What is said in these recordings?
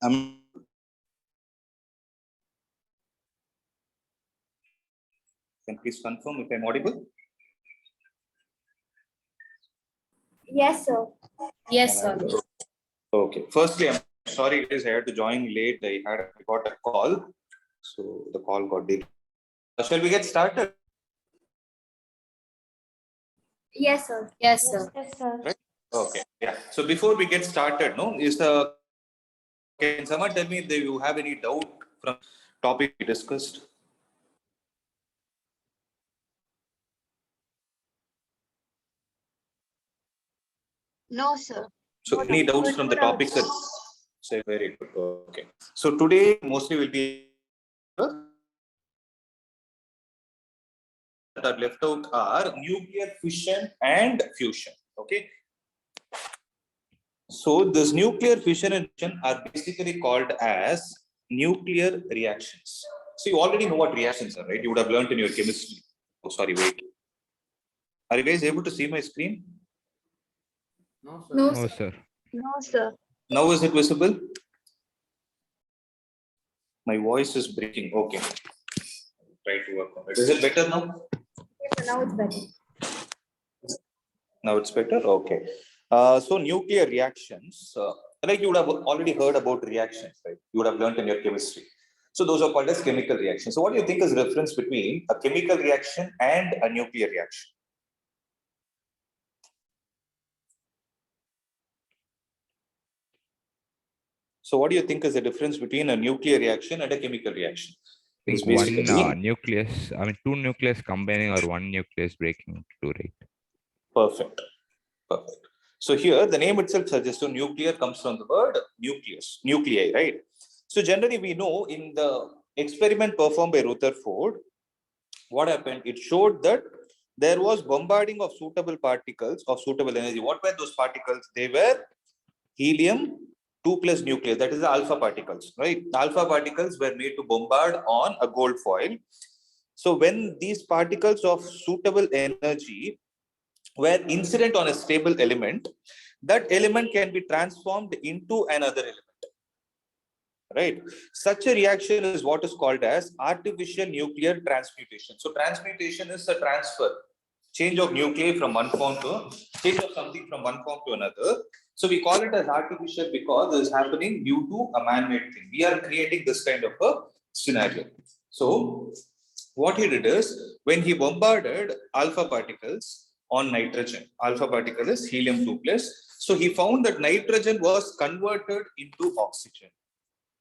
Can please confirm if I'm audible? Yes, sir. Yes, sir. Okay. Firstly, I'm sorry guys, I had to join late. I got a call, so the call got delayed. Shall we get started? Yes, sir. Yes, sir. Yes, sir. Right? Okay. Yeah. So before we get started, can someone tell me if you have any doubt from topic we discussed? No, sir. So any doubts from the topics that say very good. Okay. So today mostly will be that are left out are nuclear fission and fusion. Okay. So this nuclear fission and fusion are basically called as nuclear reactions. So you already know what reactions are, right? You would have learned in your chemistry. Oh, sorry, wait. Are you guys able to see my screen? No, No, sir. No, sir. Now is it visible? My voice is breaking. Okay. Try to work on it. Is it better now? Yes, sir. Now it's better. Now it's better. Okay. So nuclear reactions, like you would have already heard about reactions, right? You would have learned in your chemistry. So those are called as chemical reactions. So what do you think is the difference between a chemical reaction and a nuclear reaction? So what do you think is the difference between a nuclear reaction and a chemical reaction? I It's think one basically nucleus, two nucleus combining or one nucleus breaking into two, right? perfect. Perfect. So here the name itself suggests so nuclear comes from the word nucleus, nuclei, right? So generally we know in the experiment performed by Rutherford, what happened? It showed that there was bombarding of suitable particles of suitable energy. What were those particles? They were helium 2 plus nucleus, that is the alpha particles, right? The alpha particles were made to bombard on a gold foil. So when these particles of suitable energy were incident on a stable element, that element can be transformed into another element. Right. Such a reaction is what is called as artificial nuclear transmutation. So transmutation is a transfer, change of nuclei from one form to change of something from one form to another. So we call it as artificial because it is happening due to a man-made thing. We are creating this kind of a scenario. So what he did is when he bombarded alpha particles on nitrogen, alpha particle is helium 2 plus. So he found that nitrogen was converted into oxygen.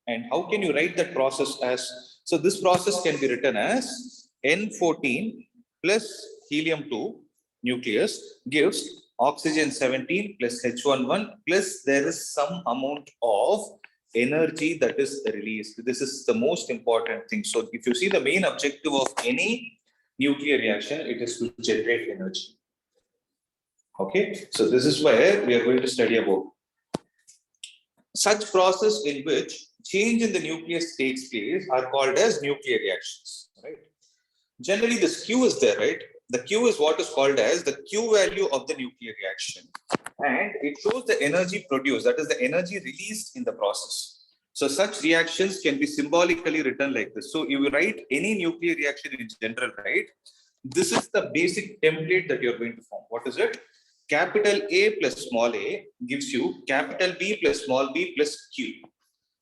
And how can you write that process as? So this process can be written as N14 plus helium 2 nucleus gives oxygen 17 plus H11 plus there is some amount of energy that is released. This is the most important thing. So if you see the main objective of any nuclear reaction, it is to generate energy. Okay, so this is where we are going to study about such process in which change in the nucleus takes place are called as nuclear reactions, right? Generally, this Q is there, right? The Q is what is called as the Q value of the nuclear reaction. And it shows the energy produced, that is the energy released in the process. So such reactions can be symbolically written like this. So you write any nuclear reaction in general, right? This is the basic template that you're going to form. What is it? Capital A plus small a gives you capital B plus small b plus Q.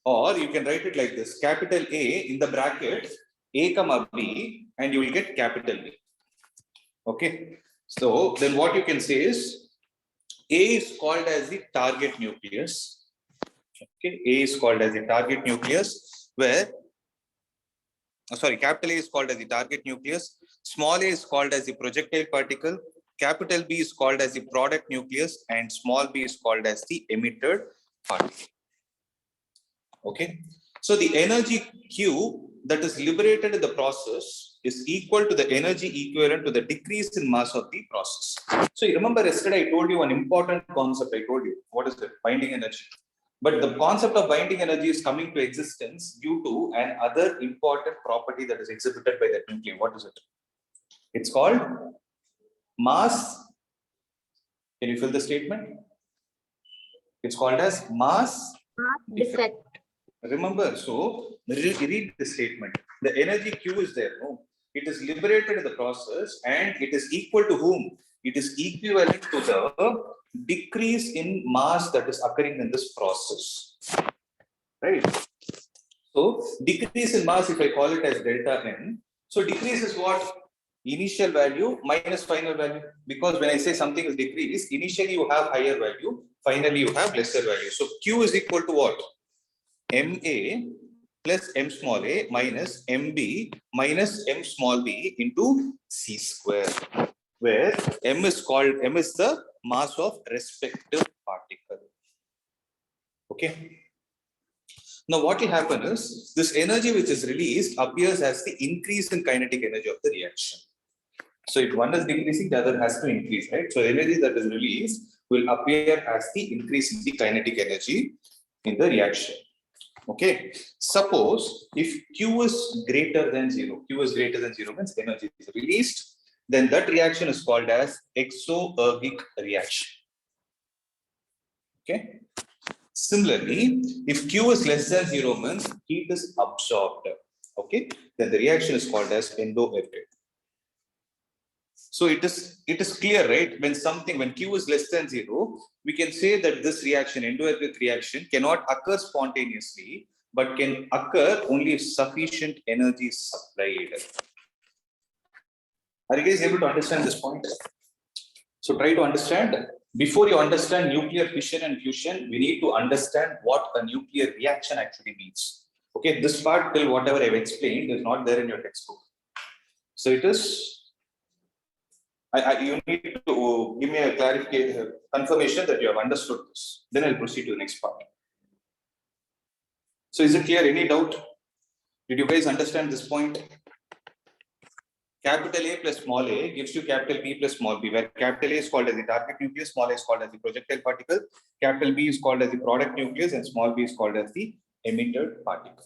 Or you can write it like this, capital A in the bracket, A comma B, and you will get capital B. Okay. So then what you can say is, A is called as the target nucleus. Okay. A is called as the target nucleus, where, capital A is called as the target nucleus, small a is called as the projectile particle, capital B is called as the product nucleus, and small b is called as the emitted particle. Okay, so the energy Q that is liberated in the process is equal to the energy equivalent to the decrease in mass of the process. So you remember yesterday I told you an important concept. I told you, what is it? Binding energy. But the concept of binding energy is coming to existence due to an other important property that is exhibited by that nuclei. What is it? It's called mass. Can you fill the statement? It's called as mass Defect. Remember, so read the statement. The energy Q is there. No, it is liberated in the process, and it is equal to whom? It is equivalent to the decrease in mass that is occurring in this process, right? So decrease in mass, if I call it as delta n, so decrease is what? Initial value minus final value. Because when I say something is decreased, initially you have higher value, finally you have lesser value. So Q is equal to what? MA plus M small a minus MB minus M small b into C square, where M is the mass of respective particle. Okay. Now, what will happen is this energy which is released appears as the increase in kinetic energy of the reaction. So, if one is decreasing, the other has to increase, right? So, energy that is released will appear as the increase in the kinetic energy in the reaction. Okay. Suppose if Q is greater than 0, Q is greater than 0 means energy is released, then that reaction is called as exoergic reaction. Okay. Similarly, if Q is less than 0 means heat is absorbed. Okay, then the reaction is called as endoergic. So it is clear, right? When Q is less than 0, we can say that this reaction, endoergic reaction, cannot occur spontaneously, but can occur only if sufficient energy is supplied. Are you guys able to understand this point? So try to understand. Before you understand nuclear fission and fusion, we need to understand what a nuclear reaction actually means. Okay, this part till whatever I've explained is not there in your textbook. So it is, you need to give me a clarification, confirmation that you have understood this. Then I'll proceed to the next part. So is it clear? Any doubt? Did you guys understand this point? Capital A plus small a gives you capital B plus small b, where capital A is called as the target nucleus, small a is called as the projectile particle, capital B is called as the product nucleus, and small b is called as the emitted particle.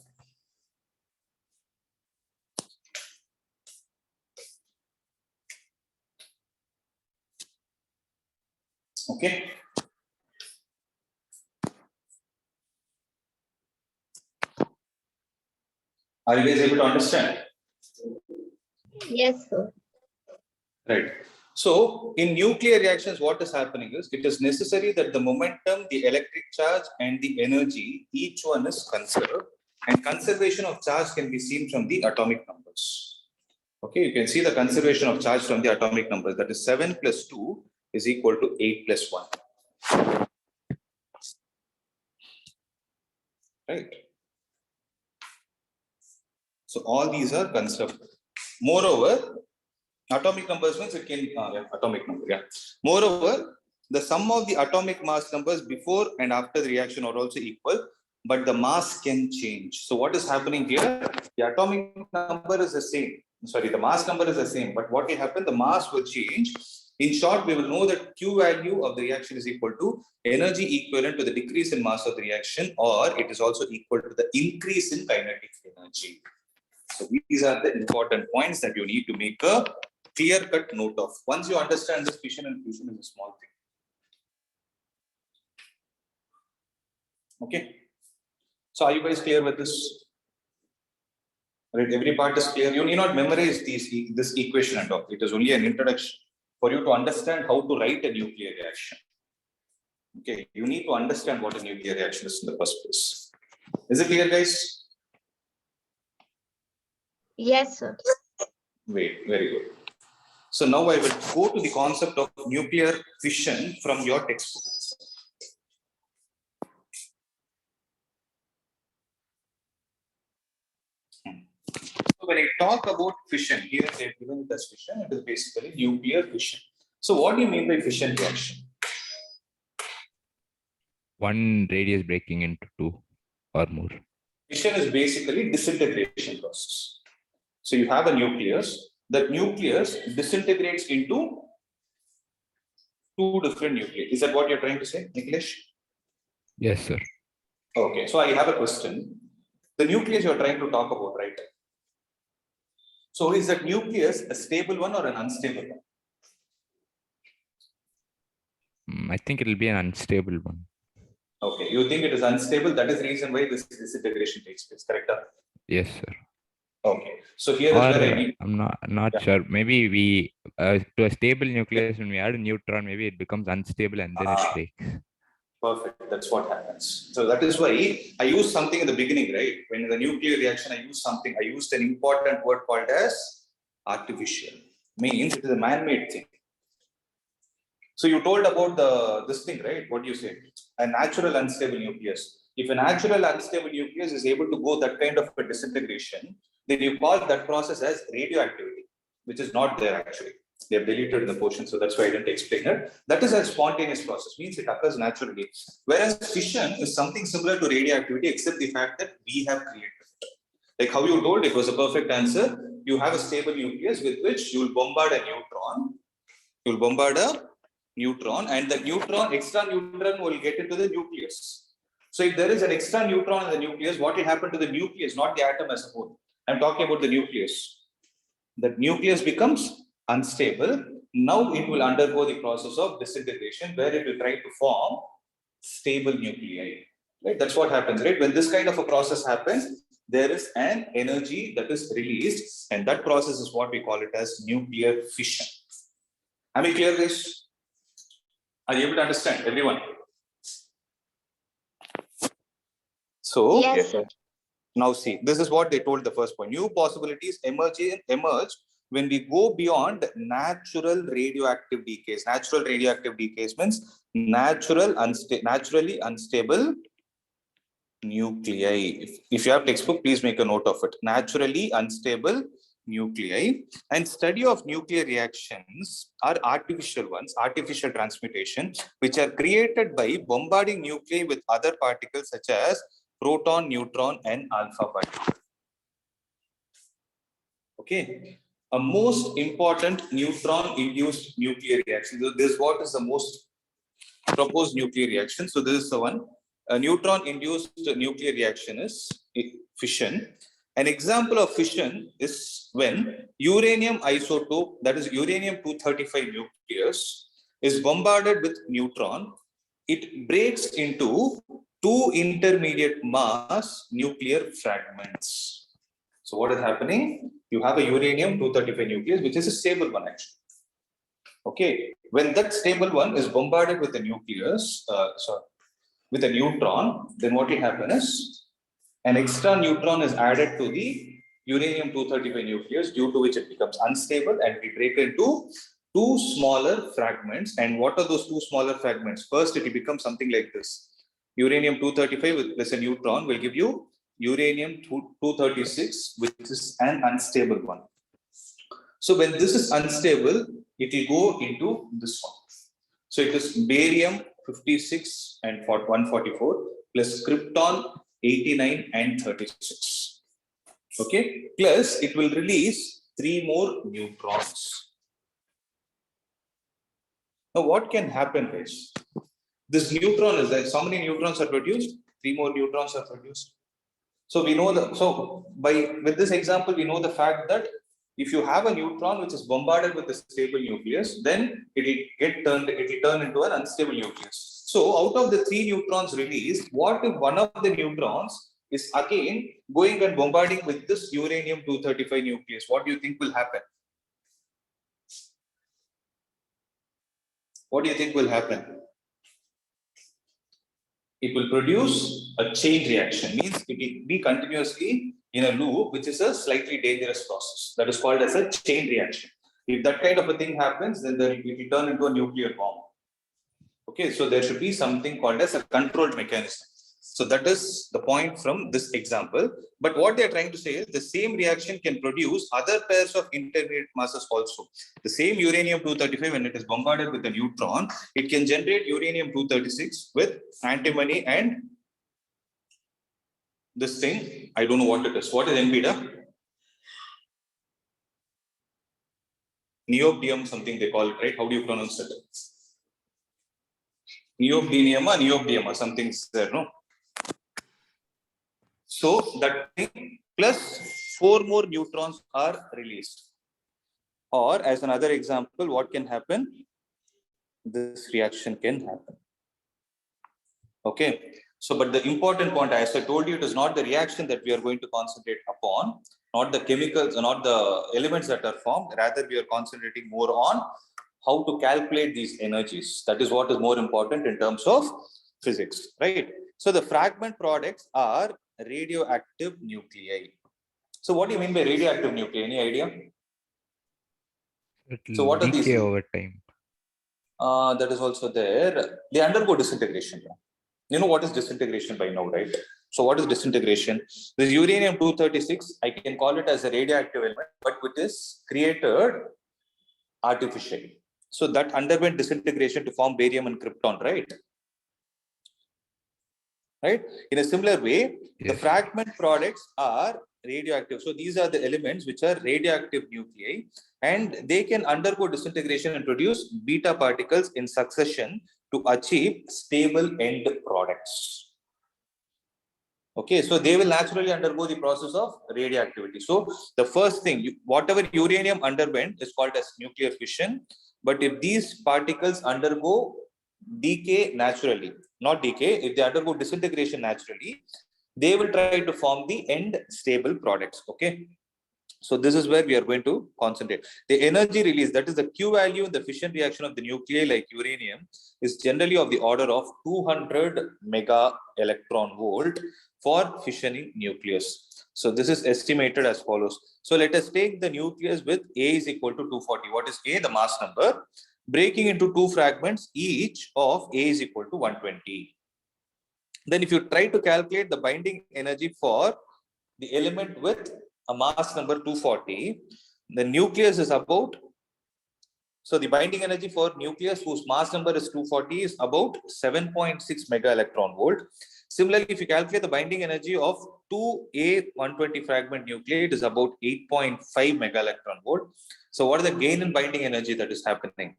Okay. Are you guys able to understand? Yes, sir. Right. So in nuclear reactions, what is happening is it is necessary that the momentum, the electric charge, and the energy, each one is conserved. And conservation of charge can be seen from the atomic numbers. Okay, you can see the conservation of charge from the atomic numbers. That is 7 plus 2 is equal to 8 plus 1. Right. So all these are conserved. Moreover, atomic numbers means it can atomic number. Yeah. Moreover, the sum of the atomic mass numbers before and after the reaction are also equal, but the mass can change. So what is happening here? The atomic number is the same. Sorry, the mass number is the same, but what will happen? The mass will change. In short, we will know that Q value of the reaction is equal to energy equivalent to the decrease in mass of the reaction, or it is also equal to the increase in kinetic energy. So these are the important points that you need to make a clear-cut note of. Once you understand this, fission and fusion is a small thing. Okay. So are you guys clear with this? Right, every part is clear. You need not memorize this equation at all. It is only an introduction for you to understand how to write a nuclear reaction. Okay, you need to understand what a nuclear reaction is in the first place. Is it clear, guys? Yes, sir. Wait, very good. So now I will go to the concept of nuclear fission from your textbook. So when I talk about fission, here they have given it as fission, it is basically nuclear fission. So what do you mean by fission reaction? One radius breaking into two or more. Fission is basically disintegration process. So you have a nucleus. That nucleus disintegrates into two different nuclei. Is that what you're trying to say, Nikhilesh? Yes, sir. Okay, so I have a question. The nucleus you're trying to talk about, right? So is that nucleus a stable one or an unstable one? I think it will be an unstable one. Okay, you think it is unstable. That is the reason why this disintegration takes place, correct? Yes, sir. Okay, so here is Or where I need. I'm not Yeah. sure. Maybe we to a stable nucleus, when we add a neutron, maybe it becomes unstable and then it breaks. Perfect. That's what happens. So that is why I used something in the beginning, right? When in the nuclear reaction, I used something. I used an important word called as artificial. Means it is a man-made thing. So you told about this thing, right? What do you say? A natural unstable nucleus. If a natural unstable nucleus is able to go that kind of a disintegration, then you call that process as radioactivity, which is not there actually. They have deleted the portion, so that's why I didn't explain it. That is a spontaneous process, means it occurs naturally. Whereas fission is something similar to radioactivity, except the fact that we have created it. Like how you told, it was a perfect answer. You have a stable nucleus with which you will bombard a neutron. You will bombard a neutron, and the neutron, extra neutron will get into the nucleus. So if there is an extra neutron in the nucleus, what will happen to the nucleus, not the atom as a whole? I'm talking about the nucleus. The nucleus becomes unstable. Now it will undergo the process of disintegration where it will try to form stable nuclei. Right? That's what happens, right? When this kind of a process happens, there is an energy that is released, and that process is what we call it as nuclear fission. Am I clear this? Are you able to understand, everyone? So, Yes, sir. now see, this is what they told the first point. New possibilities emerge when we go beyond natural radioactive decays. Natural radioactive decays means naturally unstable nuclei. If you have textbook, please make a note of it. Naturally unstable nuclei. And study of nuclear reactions are artificial ones, artificial transmutation, which are created by bombarding nuclei with other particles such as proton, neutron, and alpha particle. Okay. A most important neutron-induced nuclear reaction. So this is what is the most proposed nuclear reaction. So this is the one. A neutron-induced nuclear reaction is fission. An example of fission is when uranium isotope, that is uranium-235 nucleus, is bombarded with neutron. It breaks into two intermediate mass nuclear fragments. So what is happening? You have a uranium-235 nucleus, which is a stable one actually. Okay, when that stable one is bombarded with a nucleus, with a neutron, then what will happen is an extra neutron is added to the uranium-235 nucleus, due to which it becomes unstable and we break into two smaller fragments. And what are those two smaller fragments? First, it will become something like this. Uranium-235 plus a neutron will give you uranium-236, which is an unstable one. So when this is unstable, it will go into this one. So it is barium 56 and 144 plus krypton 89 and 36. Okay, plus it will release 3 more neutrons. Now what can happen is, this neutron is that how many neutrons are produced? 3 more neutrons are produced. So we know that, so with this example, we know the fact that if you have a neutron which is bombarded with a stable nucleus, then it will turn into an unstable nucleus. So out of the 3 neutrons released, what if one of the neutrons is again going and bombarding with this uranium-235 nucleus? What do you think will happen? What do you think will happen? It will produce a chain reaction, means it will be continuously in a loop, which is a slightly dangerous process. That is called as a chain reaction. If that kind of a thing happens, then it will turn into a nuclear bomb. Okay, so there should be something called as a controlled mechanism. So that is the point from this example. But what they are trying to say is the same reaction can produce other pairs of intermediate masses also. The same uranium-235, when it is bombarded with a neutron, it can generate uranium-236 with antimony and this thing. I don't know what it is. What is NBDA? Neobium, something they call it, right? How do you pronounce it? Neobium, something's there, no? So that thing plus 4 more neutrons are released. Or as another example, what can happen? This reaction can happen. Okay, so but the important point, as I told you, it is not the reaction that we are going to concentrate upon, not the chemicals, not the elements that are formed. Rather, we are concentrating more on how to calculate these energies. That is what is more important in terms of physics, right? So the fragment products are radioactive nuclei. So what do you mean by radioactive nuclei? Any idea? It So will what are these? decay over time. That is also there. They undergo disintegration. You know what is disintegration by now, right? So what is disintegration? This uranium-236, I can call it as a radioactive element, but it is created artificially. So that underwent disintegration to form barium and krypton, right? Right? In a similar way, the Yes. fragment products are radioactive. So these are the elements which are radioactive nuclei, and they can undergo disintegration and produce beta particles in succession to achieve stable end products. Okay, so they will naturally undergo the process of radioactivity. So the first thing, whatever uranium underwent is called as nuclear fission. But if these particles undergo decay naturally, not decay, if they undergo disintegration naturally, they will try to form the end stable products. Okay, so this is where we are going to concentrate. The energy release, that is the Q value in the fission reaction of the nuclei like uranium, is generally of the order of 200 mega electron volt for fissioning nucleus. So this is estimated as follows. So let us take the nucleus with A is equal to 240. What is A? The mass number. Breaking into two fragments, each of A is equal to 120. Then if you try to calculate the binding energy for the element with a mass number 240, the nucleus is about, so the binding energy for nucleus whose mass number is 240 is about 7.6 mega electron volt. Similarly, if you calculate the binding energy of 2A120 fragment nuclei, it is about 8.5 mega electron volt. So what is the gain in binding energy that is happening?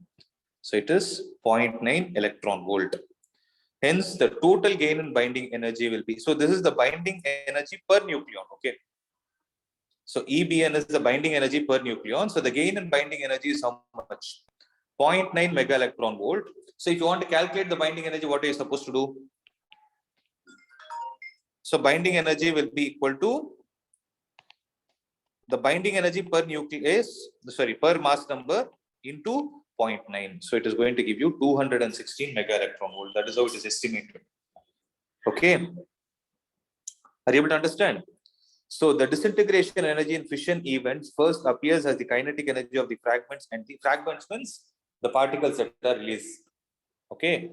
So it is 0.9 electron volt. Hence, the total gain in binding energy will be, so this is the binding energy per nucleon, okay? So EBN is the binding energy per nucleon. So the gain in binding energy is how much? 0.9 mega electron volt. So if you want to calculate the binding energy, what are you supposed to do? So binding energy will be equal to the binding energy per nucleus, per mass number into 0.9. So it is going to give you 216 mega electron volt. That is how it is estimated. Okay. Are you able to understand? So the disintegration energy in fission events first appears as the kinetic energy of the fragments, and the fragments means the particles that are released. Okay.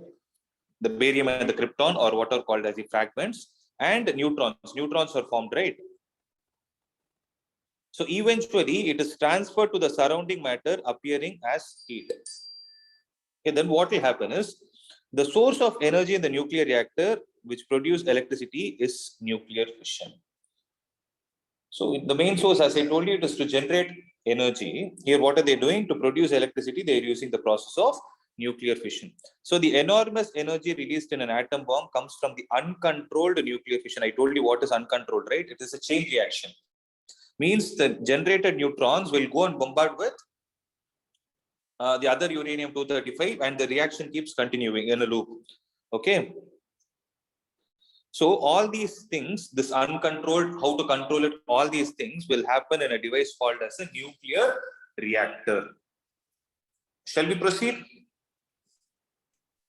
The barium and the krypton, or what are called as the fragments, and neutrons. Neutrons are formed, right? So eventually it is transferred to the surrounding matter appearing as heat. Okay, then what will happen is the source of energy in the nuclear reactor which produce electricity is nuclear fission. So the main source, as I told you, it is to generate energy. Here, what are they doing? To produce electricity, they are using the process of nuclear fission. So the enormous energy released in an atom bomb comes from the uncontrolled nuclear fission. I told you what is uncontrolled, right? It is a chain reaction. Means the generated neutrons will go and bombard with the other uranium-235, and the reaction keeps continuing in a loop. Okay. So all these things, this uncontrolled, how to control it, all these things will happen in a device called as a nuclear reactor. Shall we proceed?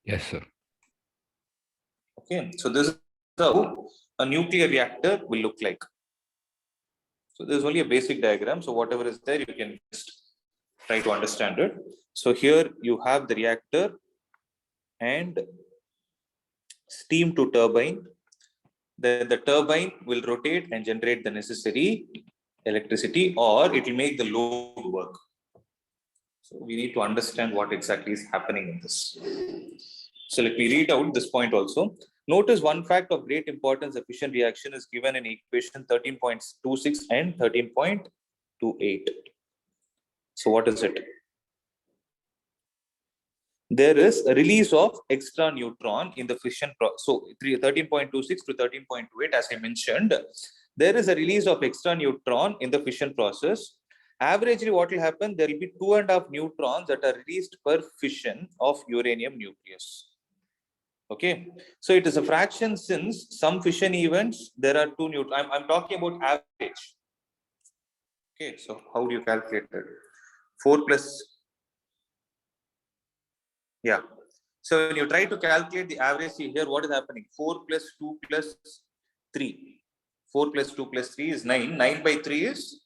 Yes, sir. Okay, so this is how a nuclear reactor will look like. So there's only a basic diagram. So whatever is there, you can just try to understand it. So here you have the reactor and steam to turbine. Then the turbine will rotate and generate the necessary electricity, or it will make the load work. So we need to understand what exactly is happening in this. So let me read out this point also. Notice one fact of great importance: the fission reaction is given in equation 13.26 and 13.28. So what is it? There is a release of extra neutron in the fission process. So 13.26 to 13.28, as I mentioned, there is a release of extra neutron in the fission process. Averagely, what will happen? There will be 2.5 neutrons that are released per fission of uranium nucleus. Okay, so it is a fraction since some fission events there are two neutrons. I'm talking about average. Okay, so how do you calculate it? 4 plus, yeah. So when you try to calculate the average, see here what is happening. 4 plus 2 plus 3. 4 plus 2 plus 3 is 9. 9 by 3 is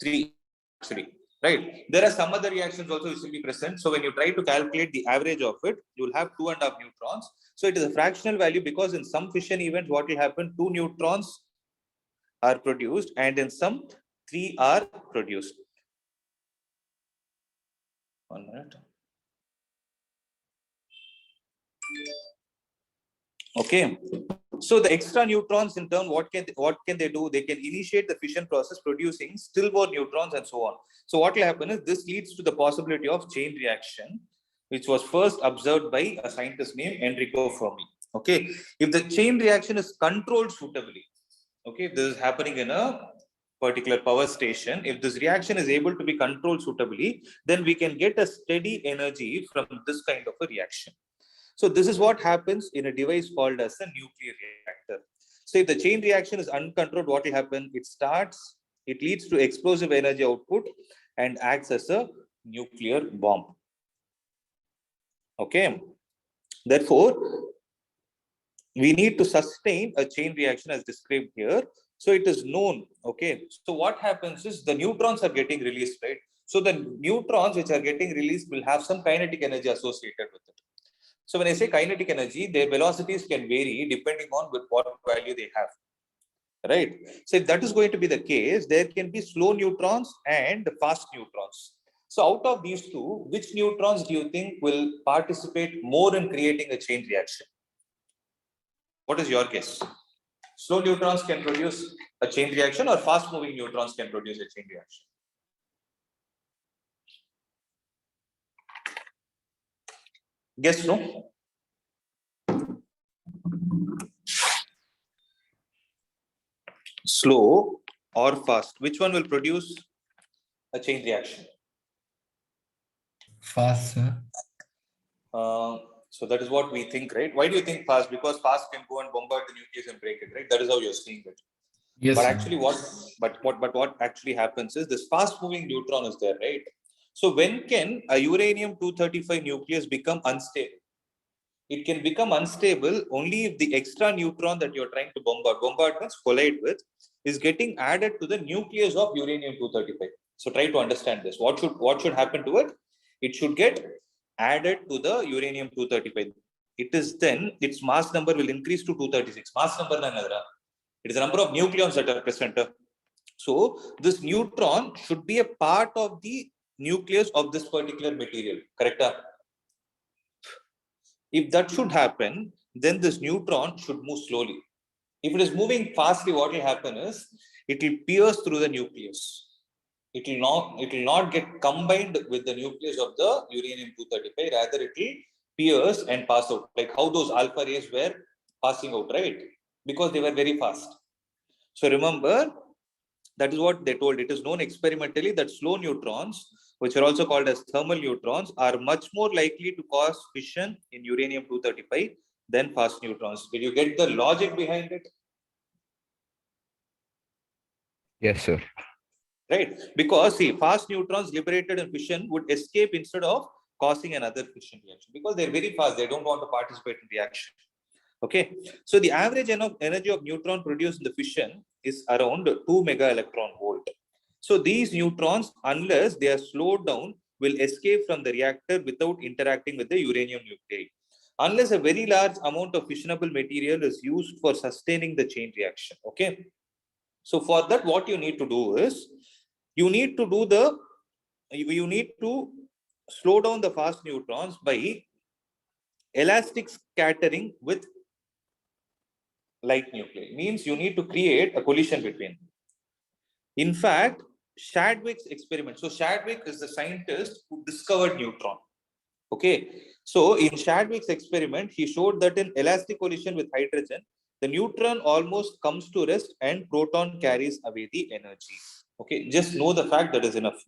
3 actually. Right. There are some other reactions also which will be present. So when you try to calculate the average of it, you will have 2.5 neutrons. So it is a fractional value because in some fission events, what will happen? 2 neutrons are produced and in some 3 are produced. 1 minute. Okay. So the extra neutrons in turn, what can they do? They can initiate the fission process producing still more neutrons and so on. So what will happen is this leads to the possibility of chain reaction, which was first observed by a scientist named Enrico Fermi. Okay. If the chain reaction is controlled suitably, okay, if this is happening in a particular power station, if this reaction is able to be controlled suitably, then we can get a steady energy from this kind of a reaction. So this is what happens in a device called as a nuclear reactor. So if the chain reaction is uncontrolled, what will happen? It leads to explosive energy output and acts as a nuclear bomb. Okay. Therefore, we need to sustain a chain reaction as described here. So it is known. Okay. So what happens is the neutrons are getting released, right? So the neutrons which are getting released will have some kinetic energy associated with it. So when I say kinetic energy, their velocities can vary depending on with what value they have, right? So if that is going to be the case, there can be slow neutrons and fast neutrons. So out of these two, which neutrons do you think will participate more in creating a chain reaction? What is your guess? Slow neutrons can produce a chain reaction or fast moving neutrons can produce a chain reaction? Guess no? Slow or fast? Which one will produce a chain reaction? Fast, sir. So that is what we think, right? Why do you think fast? Because fast can go and bombard the nucleus and break it, right? That is how you're seeing it. Yes, But sir. actually, what actually happens is this fast-moving neutron is there, right? So when can a uranium-235 nucleus become unstable? It can become unstable only if the extra neutron that you're trying to bombard means collide with, is getting added to the nucleus of uranium-235. So try to understand this. What should happen to it? It should get added to the uranium-235. It is then its mass number will increase to 236. Mass number nanadra. It is the number of nucleons that are present. So this neutron should be a part of the nucleus of this particular material. Correct? If that should happen, then this neutron should move slowly. If it is moving fastly, what will happen is it will pierce through the nucleus. It will not get combined with the nucleus of the uranium-235. Rather, it will pierce and pass out, like how those alpha rays were passing out, right? Because they were very fast. So remember, that is what they told. It is known experimentally that slow neutrons, which are also called as thermal neutrons, are much more likely to cause fission in uranium-235 than fast neutrons. Did you get the logic behind it? Yes, sir. Right? Because see, fast neutrons liberated in fission would escape instead of causing another fission reaction because they're very fast. They don't want to participate in reaction. Okay. So the average energy of neutron produced in the fission is around 2 mega electron volt. So these neutrons, unless they are slowed down, will escape from the reactor without interacting with the uranium nuclei. Unless a very large amount of fissionable material is used for sustaining the chain reaction. Okay. So for that, what you need to do is you need to slow down the fast neutrons by elastic scattering with light nuclei. Means you need to create a collision between. In fact, Shadwicks experiment. So Shadwick is the scientist who discovered neutron. Okay. So in Shadwicks experiment, he showed that in elastic collision with hydrogen, the neutron almost comes to rest and proton carries away the energy. Okay. Just know the fact, that is enough.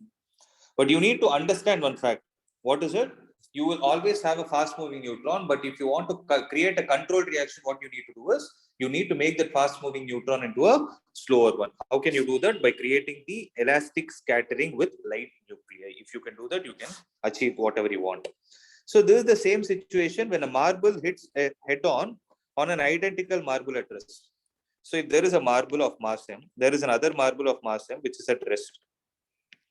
But you need to understand one fact. What is it? you will always have a fast moving neutron, but if you want to create a controlled reaction, what you need to do is you need to make that fast moving neutron into a slower one. How can you do that? By creating the elastic scattering with light nuclei. If you can do that, you can achieve whatever you want. So this is the same situation when a marble hits a head on an identical marble at rest. So if there is a marble of mass m, there is another marble of mass m which is at rest.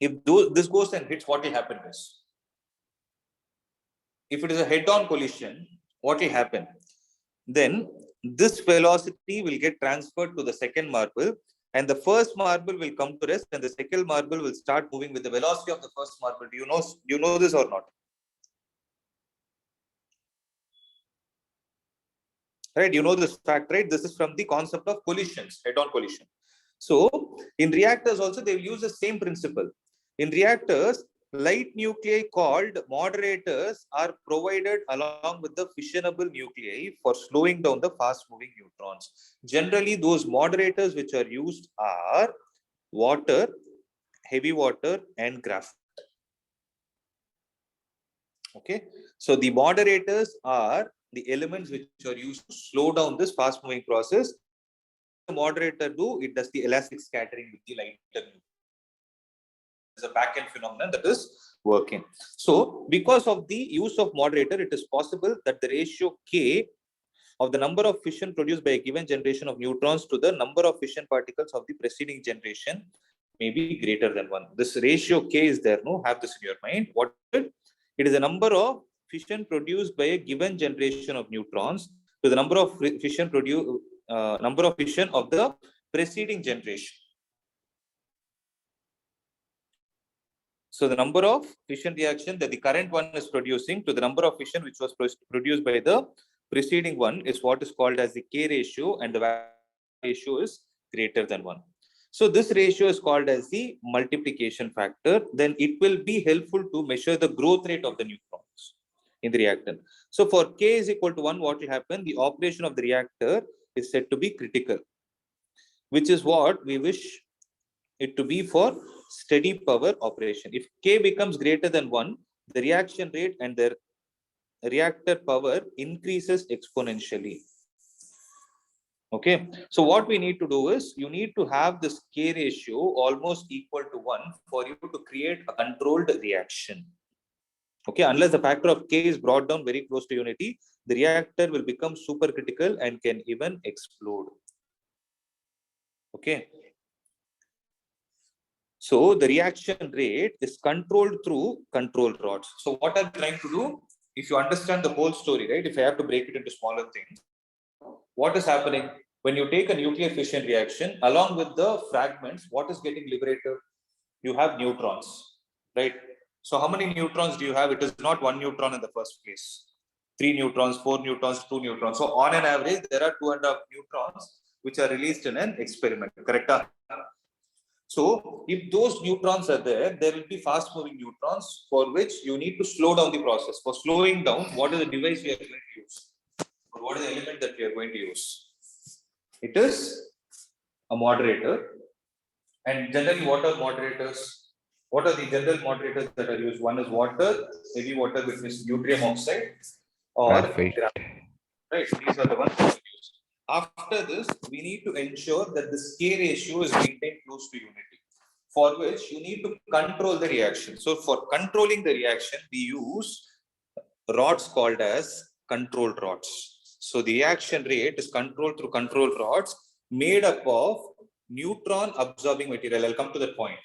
If this goes and hits, what will happen is, if it is a head-on collision, what will happen? Then this velocity will get transferred to the second marble, and the first marble will come to rest, and the second marble will start moving with the velocity of the first marble. Do you know this or not? Right, you know this fact, right? This is from the concept of collisions, head-on collision. So in reactors also, they will use the same principle. In reactors, light nuclei called moderators are provided along with the fissionable nuclei for slowing down the fast-moving neutrons. Generally, those moderators which are used are water, heavy water, and graphite. Okay, so the moderators are the elements which are used to slow down this fast-moving process. The moderator do, it does the elastic scattering with the lighter nuclei. There's a back-end phenomenon that is working. So because of the use of moderator, it is possible that the ratio K of the number of fission produced by a given generation of neutrons to the number of fission particles of the preceding generation may be greater than 1. This ratio K is there, no? Have this in your mind. What is it? It is the number of fission produced by a given generation of neutrons to the number of fission of the preceding generation. So the number of fission reaction that the current one is producing to the number of fission which was produced by the preceding one is what is called as the K ratio, and the ratio is greater than 1. So this ratio is called as the multiplication factor. Then it will be helpful to measure the growth rate of the neutrons in the reactor. So for K is equal to 1, what will happen? The operation of the reactor is said to be critical, which is what we wish it to be for steady power operation. If K becomes greater than 1, the reaction rate and the reactor power increases exponentially. Okay, so what we need to do is, you need to have this K ratio almost equal to 1 for you to create a controlled reaction. Okay, unless the factor of K is brought down very close to unity, the reactor will become supercritical and can even explode. Okay. So the reaction rate is controlled through control rods. So what I'm trying to do, if you understand the whole story, right? If I have to break it into smaller things, what is happening when you take a nuclear fission reaction, along with the fragments, what is getting liberated? You have neutrons, right? So how many neutrons do you have? It is not one neutron in the first place. 3 neutrons, 4 neutrons, 2 neutrons. So on an average, there are 2.5 neutrons which are released in an experiment, correct? So if those neutrons are there, there will be fast moving neutrons for which you need to slow down the process. For slowing down, what is the device we are going to use? Or what is the element that we are going to use? It is a moderator. And generally, what are moderators? What are the general moderators that are used? One is water, heavy water, which is deuterium oxide, or graphite. Right, these are the ones that are used. After this, we need to ensure that the K ratio is maintained close to unity, for which you need to control the reaction. So for controlling the reaction, we use rods called as control rods. So the reaction rate is controlled through control rods made up of neutron absorbing material. I'll come to that point.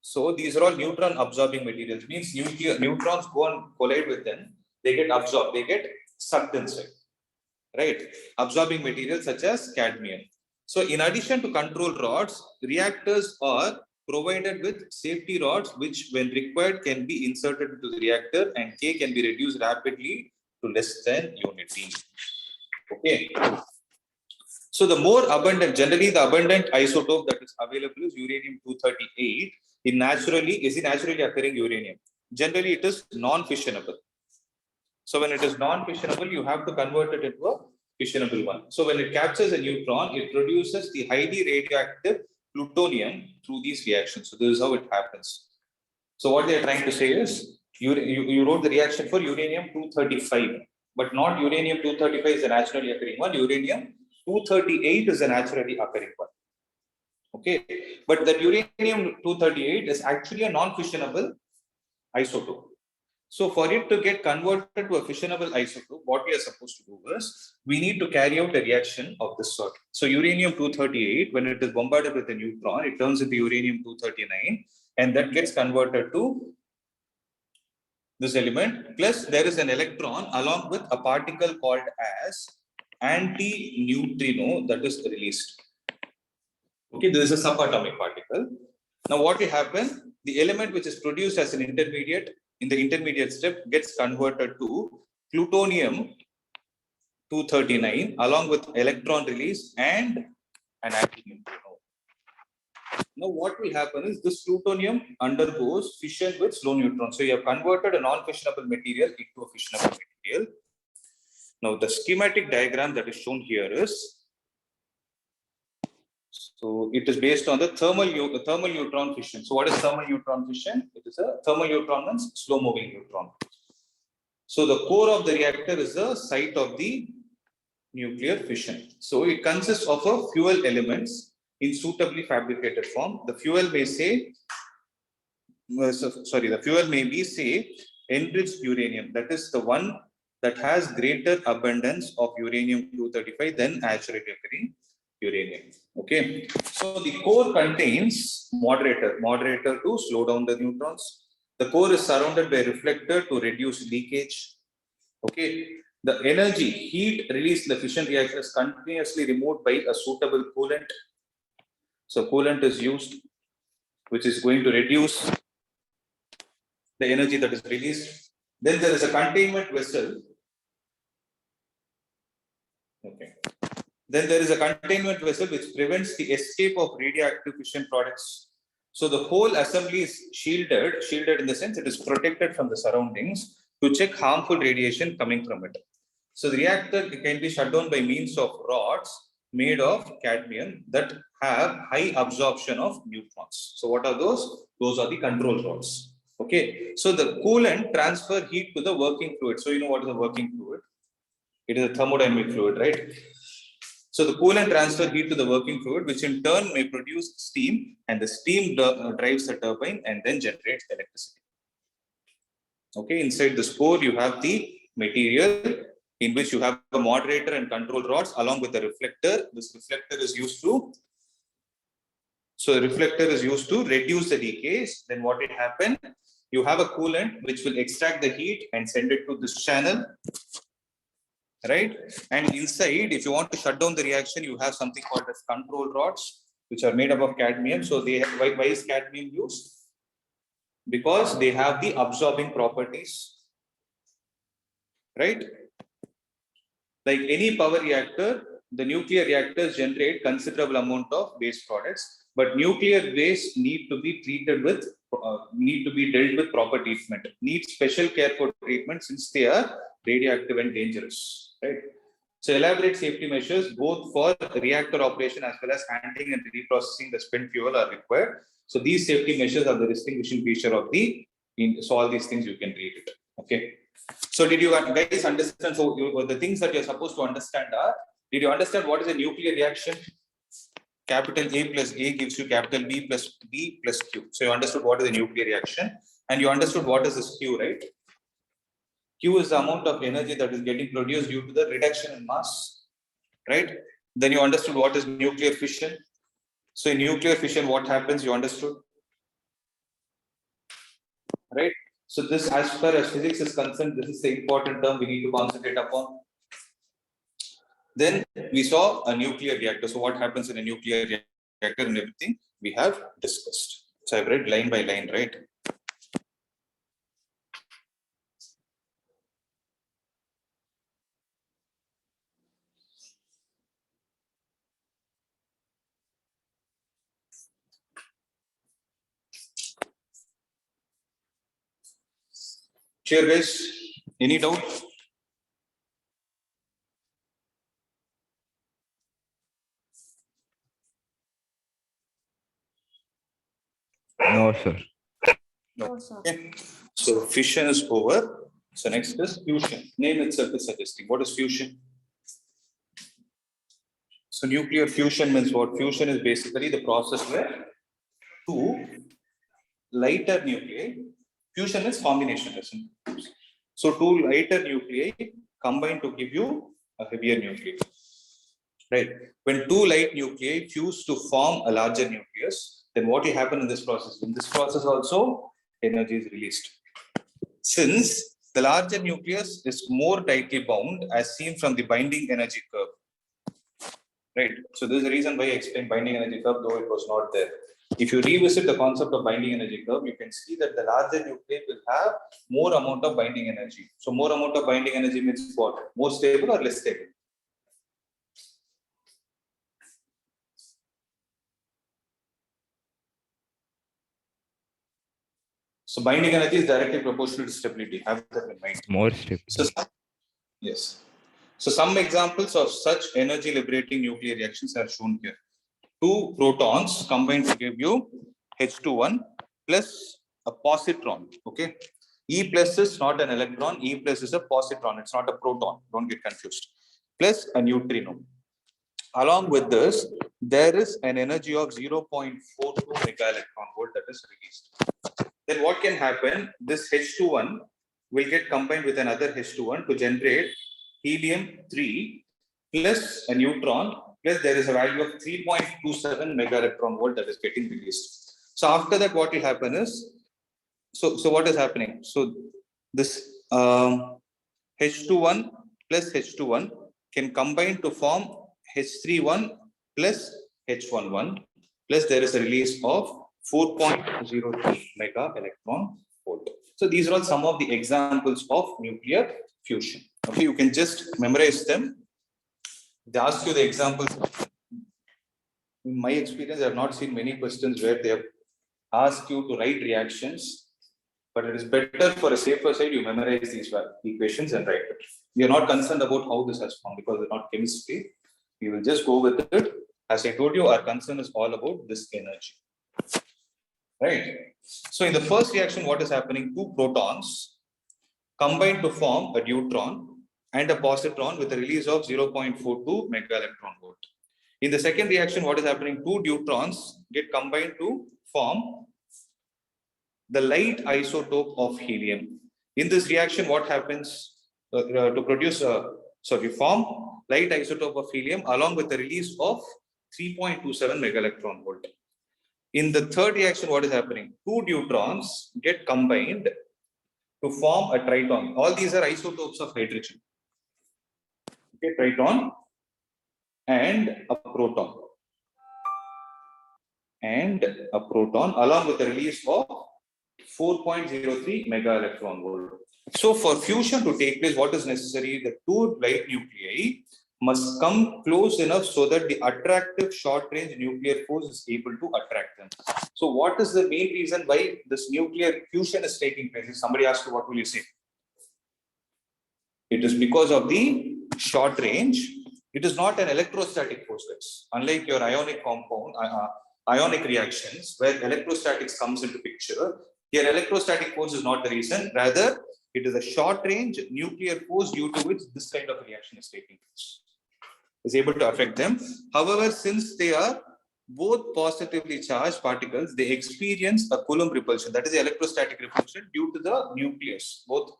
So these are all neutron absorbing materials, means neutrons go and collide with them, they get absorbed, they get sucked inside, right? Absorbing materials such as cadmium. So in addition to control rods, reactors are provided with safety rods, which when required can be inserted into the reactor, and K can be reduced rapidly to less than unity. Okay. So the more abundant, generally the abundant isotope that is available is uranium-238 in naturally occurring uranium. Generally it is non-fissionable. So when it is non-fissionable, you have to convert it into a fissionable one. So when it captures a neutron, it produces the highly radioactive plutonium through these reactions. So this is how it happens. So what they are trying to say is, You wrote the reaction for uranium-235, but not uranium-235 is a naturally occurring one. Uranium-238 is a naturally occurring one. Okay, but that uranium-238 is actually a non-fissionable isotope. So for it to get converted to a fissionable isotope, what we are supposed to do is we need to carry out a reaction of this sort. So uranium-238, when it is bombarded with a neutron, it turns into uranium-239, and that gets converted to this element. Plus, there is an electron along with a particle called as anti-neutrino that is released. Okay, this is a subatomic particle. Now, what will happen? The element which is produced as an intermediate in the intermediate step gets converted to plutonium-239 along with electron release and an anti-neutrino. Now, what will happen is this plutonium undergoes fission with slow neutrons. So, you have converted a non-fissionable material into a fissionable material. Now, the schematic diagram that is shown here is, so it is based on the thermal neutron fission. So what is thermal neutron fission? It is a thermal neutron means slow moving neutron. So the core of the reactor is the site of the nuclear fission. So it consists of a fuel elements in suitably fabricated form. The fuel may say, the fuel may be say enriched uranium. That is the one that has greater abundance of uranium-235 than naturally occurring uranium. Okay, so the core contains moderator to slow down the neutrons. The core is surrounded by a reflector to reduce leakage. Okay, the energy heat released in the fission reactor is continuously removed by a suitable coolant. So coolant is used, which is going to reduce the energy that is released. Then there is a containment vessel. Okay. Then there is a containment vessel which prevents the escape of radioactive fission products. So the whole assembly is shielded in the sense it is protected from the surroundings to check harmful radiation coming from it. So the reactor can be shut down by means of rods made of cadmium that have high absorption of neutrons. So what are those? Those are the control rods. Okay. So the coolant transfer heat to the working fluid. So you know what is a working fluid? It is a thermodynamic fluid, right? So the coolant transfer heat to the working fluid, which in turn may produce steam, and the steam drives the turbine and then generates electricity. Okay, inside this core, you have the material in which you have a moderator and control rods along with the reflector. This reflector is used to, so the reflector is used to reduce the decays. Then what will happen? You have a coolant which will extract the heat and send it to this channel. Right, and inside, if you want to shut down the reaction, you have something called as control rods, which are made up of cadmium. So they have, why is cadmium used? Because they have the absorbing properties, right? Like any power reactor, the nuclear reactors generate considerable amount of waste products, but nuclear waste need to be treated with, dealt with proper treatment. Need special care for treatment since they are radioactive and dangerous, right? So elaborate safety measures both for reactor operation as well as handling and reprocessing the spent fuel are required. So these safety measures are the distinguishing feature of the, so all these things you can read it. Okay. So did you guys understand? So the things that you're supposed to understand are, did you understand what is a nuclear reaction? Capital A plus A gives you capital B plus Q. So you understood what is a nuclear reaction and you understood what is this Q, right? Q is the amount of energy that is getting produced due to the reduction in mass, right? Then you understood what is nuclear fission. So in nuclear fission, what happens? You understood, right? So this, as far as physics is concerned, this is the important term we need to concentrate upon. Then we saw a nuclear reactor. So what happens in a nuclear reactor and everything we have discussed. So I've read line by line, right? Sure, guys. Any doubt? No, sir. No, sir. Okay. So fission is over. So next is fusion. Name itself is suggesting. What is fusion? So nuclear fusion means what? Fusion is basically the process where two lighter nuclei, fusion is combination. So two lighter nuclei combine to give you a heavier nuclei. Right. When two light nuclei fuse to form a larger nucleus, then what will happen in this process? In this process also, energy is released. Since the larger nucleus is more tightly bound as seen from the binding energy curve. Right. So this is the reason why I explained binding energy curve, though it was not there. If you revisit the concept of binding energy curve, you can see that the larger nuclei will have more amount of binding energy. So more amount of binding energy means what? More stable or less stable? So binding energy is directly proportional to stability. Have that in mind. More stable. So yes. So some examples of such energy liberating nuclear reactions are shown here. Two protons combine to give you H21 plus a positron. Okay. E plus is not an electron. E plus is a positron. It's not a proton. Don't get confused. Plus a neutrino. Along with this, there is an energy of 0.42 mega electron volt that is released. Then what can happen? This H21 will get combined with another H21 to generate helium-3 plus a neutron, plus there is a value of 3.27 mega electron volt that is getting released. So after that, what will happen is, so what is happening? So this H21 plus H21 can combine to form H31 plus H11, plus there is a release of 4.03 mega electron volt. So these are all some of the examples of nuclear fusion. Okay, you can just memorize them. They ask you the examples. In my experience, I have not seen many questions where they have asked you to write reactions, but it is better for a safer side, you memorize these equations and write it. We are not concerned about how this has formed because it's not chemistry. We will just go with it. As I told you, our concern is all about this energy. Right. So in the first reaction, what is happening? Two protons combine to form a neutron and a positron with a release of 0.42 mega electron volt. In the second reaction, what is happening? Two neutrons get combined to form the light isotope of helium. In this reaction, what happens to produce form light isotope of helium along with the release of 3.27 mega electron volt. In the third reaction, what is happening? Two neutrons get combined to form a triton. All these are isotopes of hydrogen. Okay, triton and a proton. And a proton along with the release of 4.03 mega electron volt. So for fusion to take place, what is necessary? The two light nuclei must come close enough so that the attractive short-range nuclear force is able to attract them. So what is the main reason why this nuclear fusion is taking place? If somebody asks you, what will you say? It is because of the short range. It is not an electrostatic force, guys. Unlike your ionic compound, ionic reactions, where electrostatics comes into picture, here electrostatic force is not the reason. Rather, it is a short-range nuclear force due to which this kind of reaction is taking place. Is able to affect them. However, since they are both positively charged particles, they experience a Coulomb repulsion. That is the electrostatic repulsion due to the nucleus. Both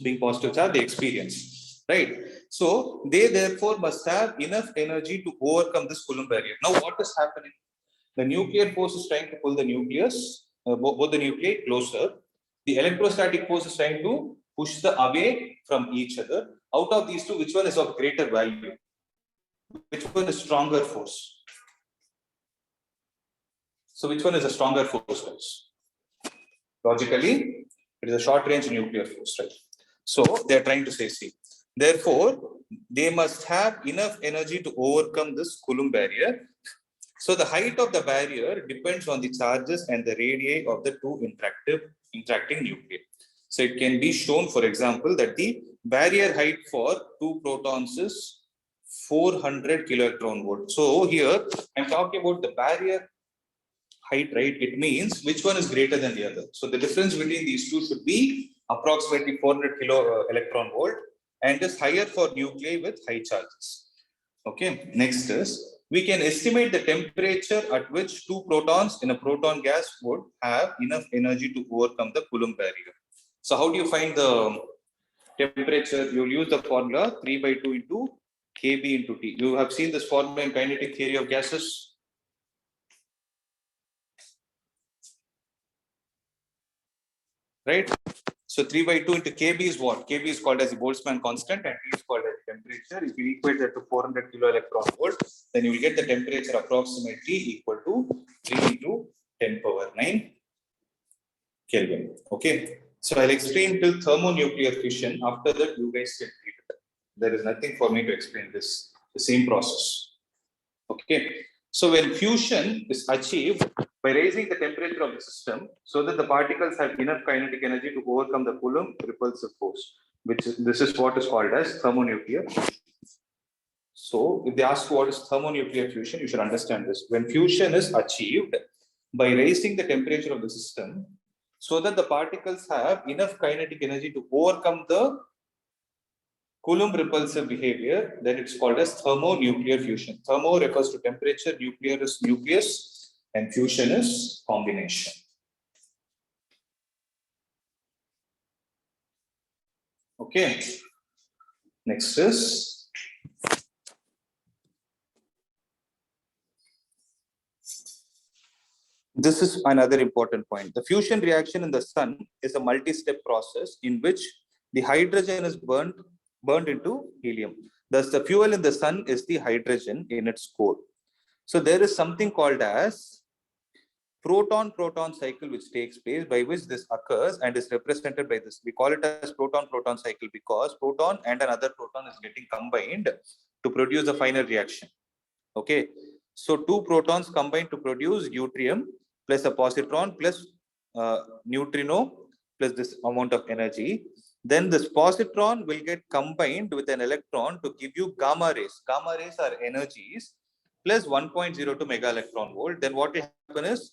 being positive charge, they experience. Right. So they therefore must have enough energy to overcome this Coulomb barrier. Now, what is happening? The nuclear force is trying to pull the nucleus, both the nuclei closer. The electrostatic force is trying to push them away from each other. Out of these two, which one is of greater value? Which one is stronger force? So which one is a stronger force, guys? Logically, it is a short-range nuclear force, right? So they are trying to say, see, therefore, they must have enough energy to overcome this Coulomb barrier. So the height of the barrier depends on the charges and the radii of the two interacting nuclei. So it can be shown, for example, that the barrier height for two protons is 400 kiloelectron volt. So here I'm talking about the barrier height, right? It means which one is greater than the other. So the difference between these two should be approximately 400 kilo electron volt, and is higher for nuclei with high charges. Okay, next is we can estimate the temperature at which two protons in a proton gas would have enough energy to overcome the Coulomb barrier. So how do you find the temperature? You'll use the formula 3/2 into Kb into T. You have seen this formula in kinetic theory of gases. Right? So 3/2 into Kb is what? Kb is called as the Boltzmann constant and T is called as temperature. If you equate that to 400 kilo electron volt, then you will get the temperature approximately equal to 3 into 10 power 9 Kelvin. Okay. So I'll explain till thermonuclear fission. After that, you guys can read it. There is nothing for me to explain this. The same process. Okay. So when fusion is achieved by raising the temperature of the system so that the particles have enough kinetic energy to overcome the Coulomb repulsive force, this is what is called as thermonuclear. So if they ask what is thermonuclear fusion, you should understand this. When fusion is achieved by raising the temperature of the system so that the particles have enough kinetic energy to overcome the Coulomb repulsive behavior, then it's called as thermonuclear fusion. Thermo refers to temperature, nuclear is nucleus, and fusion is combination. Okay. Next is this is another important point. The fusion reaction in the sun is a multi-step process in which the hydrogen is burned into helium. Thus, the fuel in the sun is the hydrogen in its core. So there is something called as proton-proton cycle which takes place, by which this occurs and is represented by this. We call it as proton-proton cycle because proton and another proton is getting combined to produce the final reaction. Okay. So two protons combine to produce deuterium plus a positron plus neutrino plus this amount of energy. Then this positron will get combined with an electron to give you gamma rays. Gamma rays are energies plus 1.02 mega electron volt. Then what will happen is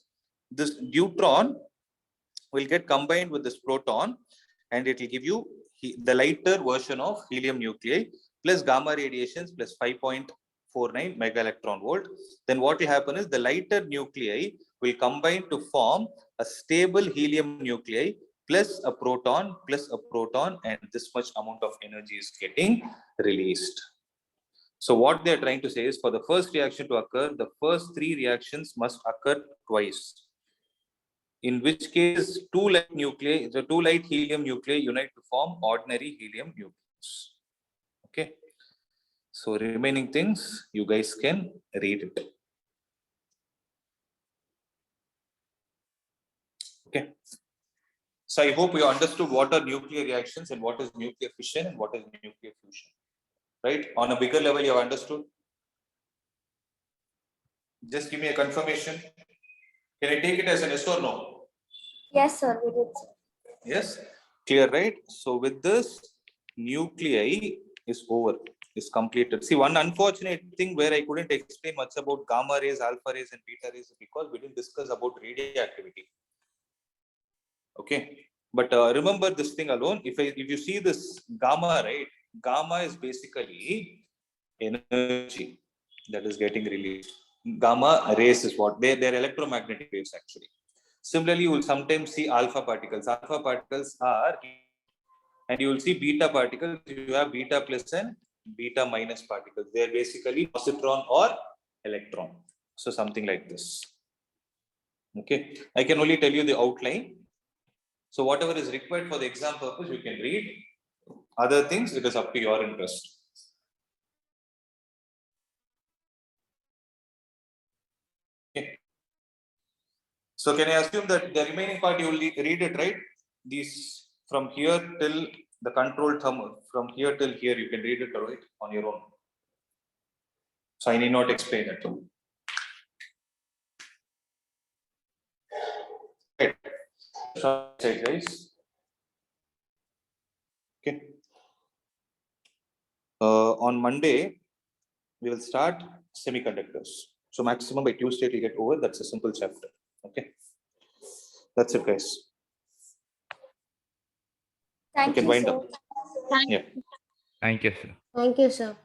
this deuteron will get combined with this proton and it will give you the lighter version of helium nuclei plus gamma radiations plus 5.49 mega electron volt. Then what will happen is the lighter nuclei will combine to form a stable helium nuclei plus a proton and this much amount of energy is getting released. So what they're trying to say is for the first reaction to occur, the first three reactions must occur twice. In which case, two light helium nuclei unite to form ordinary helium nucleus. Okay. So remaining things, you guys can read it. Okay. So I hope you understood what are nuclear reactions and what is nuclear fission and what is nuclear fusion. Right? On a bigger level, you have understood? Just give me a confirmation. Can I take it as an yes or no? Yes, sir. We did. Yes? Clear, right? So with this, nuclei is over, is completed. See, one unfortunate thing where I couldn't explain much about gamma rays, alpha rays, and beta rays is because we didn't discuss about radioactivity. Okay. But remember this thing alone. If you see this gamma, right? Gamma is basically energy that is getting released. Gamma rays is what? They're electromagnetic waves actually. Similarly, you will sometimes see alpha particles. Alpha particles are, and you will see beta particles. You have beta plus and beta minus particles. They are basically positron or electron. So something like this. Okay. I can only tell you the outline. So whatever is required for the exam purpose, you can read. Other things, it is up to your interest. Okay. So can I assume that the remaining part you will read it, right? These from here till the control thermal, from here till here, you can read it, right, on your own. So I need not explain it. Right. Guys. Okay. On Monday, we will start semiconductors. So maximum by Tuesday to get over. That's a simple chapter. Okay, that's it, guys. Thank can you, wind sir. up. Yeah. Thank you, sir. Thank you, sir.